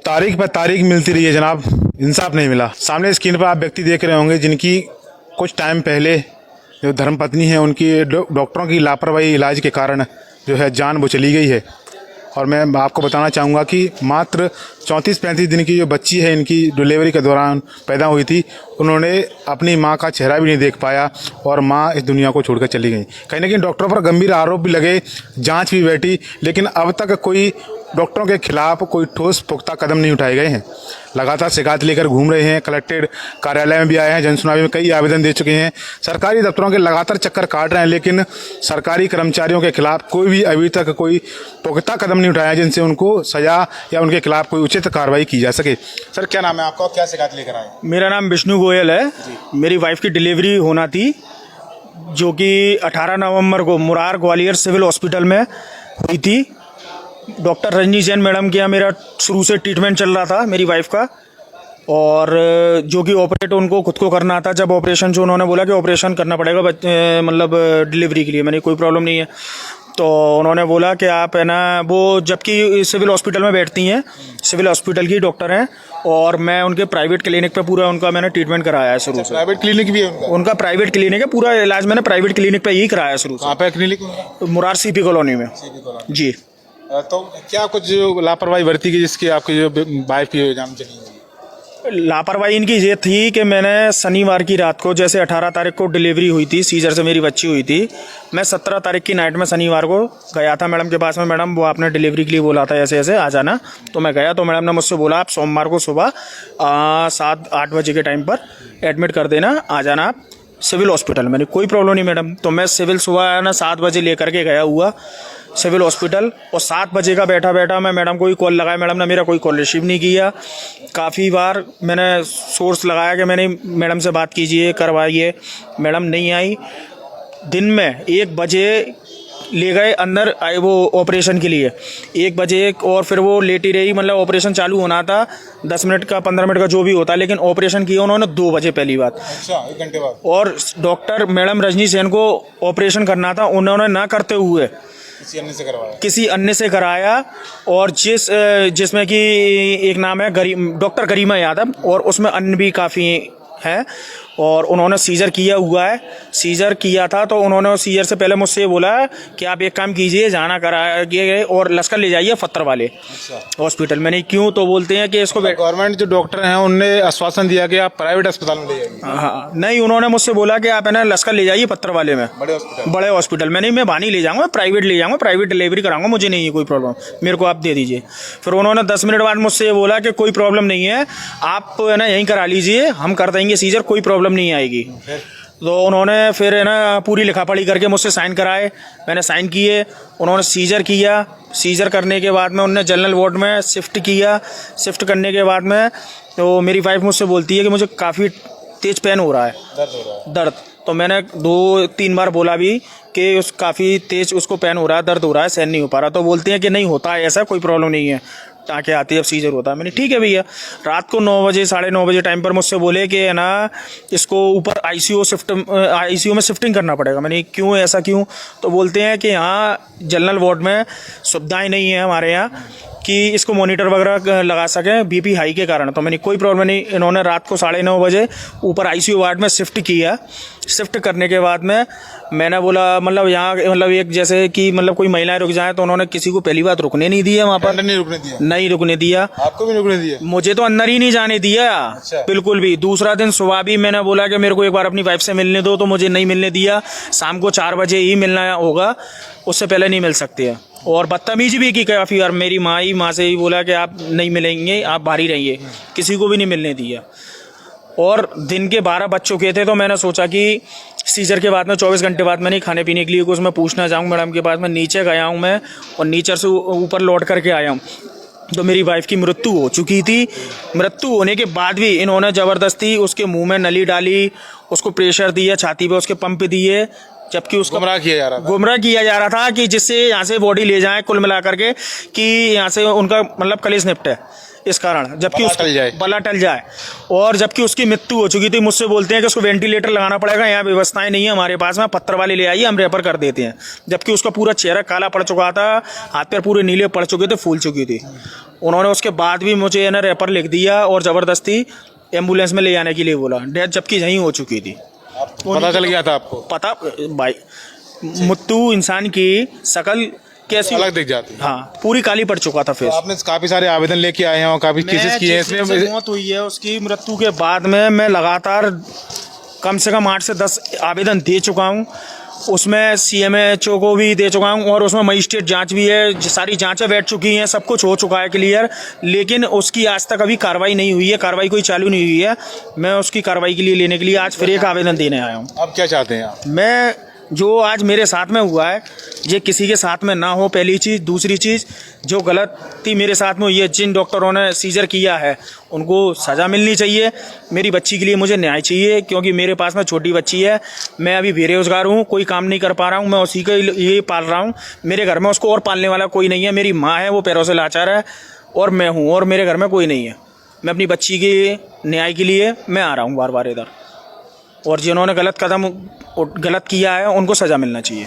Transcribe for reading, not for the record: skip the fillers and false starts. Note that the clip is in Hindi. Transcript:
तारीख पर तारीख मिलती रही है जनाब, इंसाफ नहीं मिला। सामने स्क्रीन पर आप व्यक्ति देख रहे होंगे जिनकी कुछ टाइम पहले जो धर्मपत्नी है उनकी डॉक्टरों की लापरवाही इलाज के कारण जो है जान वो चली गई है। और मैं आपको बताना चाहूँगा कि मात्र 34-35 दिन की जो बच्ची है इनकी डिलीवरी के दौरान पैदा हुई थी, उन्होंने अपनी माँ का चेहरा भी नहीं देख पाया और माँ इस दुनिया को छोड़कर चली गई। कहीं ना कहीं डॉक्टरों पर गंभीर आरोप भी लगे, जांच भी बैठी, लेकिन अब तक कोई डॉक्टरों के खिलाफ कोई ठोस पुख्ता कदम नहीं उठाए गए हैं। लगातार शिकायत लेकर घूम रहे हैं, कलेक्टेड कार्यालय में भी आए हैं, जनसुनवाई में कई आवेदन दे चुके हैं, सरकारी दफ्तरों के लगातार चक्कर काट रहे हैं, लेकिन सरकारी कर्मचारियों के खिलाफ कोई भी अभी तक कोई पुख्ता कदम नहीं उठाया जिनसे उनको सजा या उनके खिलाफ कोई उचित कार्रवाई की जा सके। सर क्या नाम है आपका, क्या शिकायत लेकर आए? मेरा नाम विष्णु गोयल है। मेरी वाइफ की डिलीवरी होना थी जो कि 18 नवंबर को मुरार ग्वालियर सिविल हॉस्पिटल में हुई थी। डॉक्टर रजनी जैन मैडम के यहाँ मेरा शुरू से ट्रीटमेंट चल रहा था मेरी वाइफ का, और जो कि ऑपरेट उनको खुद को करना था। जब ऑपरेशन जो उन्होंने बोला कि ऑपरेशन करना पड़ेगा मतलब डिलीवरी के लिए, मैंने कोई प्रॉब्लम नहीं है, तो उन्होंने बोला कि आप है ना, वो जबकि सिविल हॉस्पिटल में बैठती हैं, सिविल हॉस्पिटल की डॉक्टर हैं, और मैं उनके प्राइवेट क्लिनिक पे पूरा उनका मैंने ट्रीटमेंट कराया है शुरू से। प्राइवेट क्लिनिक भी है उनका प्राइवेट क्लिनिक है, पूरा इलाज मैंने प्राइवेट क्लिनिक पे ही कराया शुरू से। कहाँ पे क्लिनिक? मुरार सीपी कॉलोनी में जी। तो क्या कुछ जो लापरवाही बरती की जिसकी आपकी जो वाइफ की जान चली? लापरवाही इनकी ये थी कि मैंने शनिवार की रात को, जैसे 18 तारीख को डिलीवरी हुई थी, सीजर से मेरी बच्ची हुई थी, मैं 17 तारीख की नाइट में शनिवार को गया था मैडम के पास में। मैडम वो आपने डिलीवरी के लिए बोला था ऐसे ऐसे आ जाना, तो मैं गया, तो मैडम ने मुझसे बोला आप सोमवार को सुबह 7-8 बजे के टाइम पर एडमिट कर देना, आ जाना आप सिविल हॉस्पिटल। मैंने कोई प्रॉब्लम नहीं मैडम। तो मैं सिविल सुबह ना 7 बजे लेकर के गया हुआ सिविल हॉस्पिटल, और 7 बजे का बैठा मैं मैडम को ही कॉल लगाया, मैडम ने मेरा कोई कॉल रिसीव नहीं किया। काफ़ी बार मैंने सोर्स लगाया कि मैंने मैडम से बात कीजिए, करवाइए, मैडम नहीं आई। दिन में 1 बजे ले गए अंदर आए वो ऑपरेशन के लिए, 1 बजे, और फिर वो लेटी रही, मतलब ऑपरेशन चालू होना था 10 मिनट का 15 मिनट का जो भी होता है, लेकिन ऑपरेशन किया उन्होंने 2 बजे पहली बात। अच्छा, 1 घंटे बाद। और डॉक्टर मैडम रजनी सेन को ऑपरेशन करना था, उन्होंने ना करते हुए किसी अन्य से कराया। और जिसमें कि एक नाम है डॉक्टर गरिमा यादव, और उसमें अन्य भी काफ़ी है, और उन्होंने सीजर किया हुआ है। सीजर किया था तो उन्होंने सीजर से पहले मुझसे बोला कि आप एक काम कीजिए, जाना कराइए और लश्कर ले जाइए फत्तर वाले हॉस्पिटल। मैंने क्यों, तो बोलते हैं कि इसको गवर्नमेंट जो डॉक्टर हैं उनने आश्वासन दिया कि आप प्राइवेट अस्पताल में ले जाइए। हाँ, नहीं, उन्होंने मुझसे बोला कि आप है ना लश्कर ले जाइए पत्थर वाले में, बड़े हॉस्पिटल में। नहीं, मैं बानी ले जाऊँगा, प्राइवेट ले जाऊँगा, प्राइवेट डिलीवरी कराऊंगा, मुझे नहीं है कोई प्रॉब्लम, मेरे को आप दे दीजिए। फिर उन्होंने 10 मिनट बाद मुझसे ये बोला कि कोई प्रॉब्लम नहीं है, आप है ना यहीं करा लीजिए, हम कर देंगे सीजर, कोई प्रॉब्लम नहीं आएगी। तो उन्होंने फिर है ना पूरी लिखा पढ़ी करके मुझसे साइन कराए, मैंने साइन किए, उन्होंने सीजर किया। सीजर करने के बाद में उन्होंने जनरल वार्ड में शिफ्ट किया। शिफ्ट करने के बाद में तो मेरी वाइफ मुझसे बोलती है कि मुझे काफ़ी तेज पेन हो रहा है, दर्द। तो मैंने 2-3 बार बोला भी कि काफ़ी तेज उसको पेन हो रहा है, दर्द हो रहा है, सहन नहीं हो पा रहा। तो बोलती है कि नहीं होता है ऐसा, कोई प्रॉब्लम नहीं है, टाँके आती है, अब सीजर होता है। मैंने ठीक है भैया। रात को 9 बजे 9:30 बजे टाइम पर मुझसे बोले कि है ना इसको ऊपर आईसीयू में शिफ्टिंग करना पड़ेगा। मैंने क्यों, ऐसा क्यों? तो बोलते हैं कि यहाँ जनरल वार्ड में सुविधाएं नहीं है हमारे यहाँ कि इसको मॉनिटर वगैरह लगा सकें बीपी हाई के कारण। तो मैंने कोई प्रॉब्लम नहीं। इन्होंने रात को 9:30 बजे ऊपर आईसीयू वार्ड में शिफ्ट किया। शिफ्ट करने के बाद में मैंने बोला, मतलब यहाँ मतलब एक जैसे कि मतलब कोई महिलाएं रुक जाएं, तो उन्होंने किसी को पहली बात रुकने नहीं दिया वहाँ पर, नहीं रुकने दिया। आपको भी रुकने दिया? मुझे तो अंदर ही नहीं जाने दिया। अच्छा। बिल्कुल भी। दूसरा दिन सुबह भी मैंने बोला कि मेरे को एक बार अपनी वाइफ से मिलने दो, तो मुझे नहीं मिलने दिया। शाम को 4 बजे ही मिलना होगा, उससे पहले नहीं मिल सकते हैं। और बदतमीजी भी की काफ़ी बार। मेरी माँ से ही बोला कि आप नहीं मिलेंगे, आप बाहर ही रहिए, किसी को भी नहीं मिलने दिया। और दिन के 12 बज चुके थे, तो मैंने सोचा कि सीजर के बाद में 24 घंटे बाद मैं नहीं खाने पीने के लिए कुछ मैं पूछना चाहूँ मैडम के पास में। नीचे गया हूँ मैं, और नीचे से ऊपर लौट करके आया हूँ, तो मेरी वाइफ की मृत्यु हो चुकी थी। मृत्यु होने के बाद भी इन्होंने ज़बरदस्ती उसके मुंह में नली डाली, उसको प्रेशर दिया, छाती पे उसके पंप दिए, जबकि उसको गुमराह किया जा रहा था कि जिससे यहाँ से बॉडी ले जाए कुल मिला करके कि यहाँ से उनका मतलब कलेश निपटे, इस कारण, जबकि बला टल जाए। बला टल जाए, और जबकि उसकी मृत्यु हो चुकी थी। मुझसे बोलते हैं कि उसको वेंटिलेटर लगाना पड़ेगा, यहाँ व्यवस्थाएं नहीं है हमारे पास में, पत्थर वाले ले आइए हम रेफर कर देते हैं। जबकि उसका पूरा चेहरा काला पड़ चुका था, हाथ पैर पूरे नीले पड़ चुके थे, फूल चुकी थी। उन्होंने उसके बाद भी मुझे है ना रेफर लिख दिया और ज़बरदस्ती एम्बुलेंस में ले जाने के लिए बोला, डेथ जबकि यहीं हो चुकी थी। पता चल गया था आपको? पता भाई, मृत्यु इंसान की शक्ल कैसी अलग दिख जाती है। हाँ, पूरी काली पड़ चुका था फेस। आपने काफी सारे आवेदन लेके आए हैं और काफी केसेस किए हैं जिस दिन से इसमें। मौत हुई है उसकी मृत्यु के बाद में मैं लगातार कम से कम 8 से 10 आवेदन दे चुका हूँ। उसमें CMHO को भी दे चुका हूँ और उसमें मजिस्ट्रेट जांच भी है, सारी जांचें बैठ चुकी हैं, सब कुछ हो चुका है क्लियर, लेकिन उसकी आज तक अभी कार्रवाई नहीं हुई है, कार्रवाई कोई चालू नहीं हुई है। मैं उसकी कार्रवाई के लिए लेने के लिए आज फिर एक आवेदन देने आया हूँ। अब क्या चाहते हैं आप? मैं जो आज मेरे साथ में हुआ है ये किसी के साथ में ना हो, पहली चीज़। दूसरी चीज़, जो गलती मेरे साथ में हुई है, जिन डॉक्टरों ने सीजर किया है उनको सज़ा मिलनी चाहिए। मेरी बच्ची के लिए मुझे न्याय चाहिए, क्योंकि मेरे पास में छोटी बच्ची है, मैं अभी बेरोज़गार हूँ, कोई काम नहीं कर पा रहा हूँ, मैं उसी को ये पाल रहा हूँ। मेरे घर में उसको और पालने वाला कोई नहीं है। मेरी माँ है, वो पैरों से लाचार है, और मैं हूँ, और मेरे घर में कोई नहीं है। मैं अपनी बच्ची के न्याय के लिए मैं आ रहा हूँ बार बार इधर, और जिन्होंने गलत किया है उनको सज़ा मिलना चाहिए।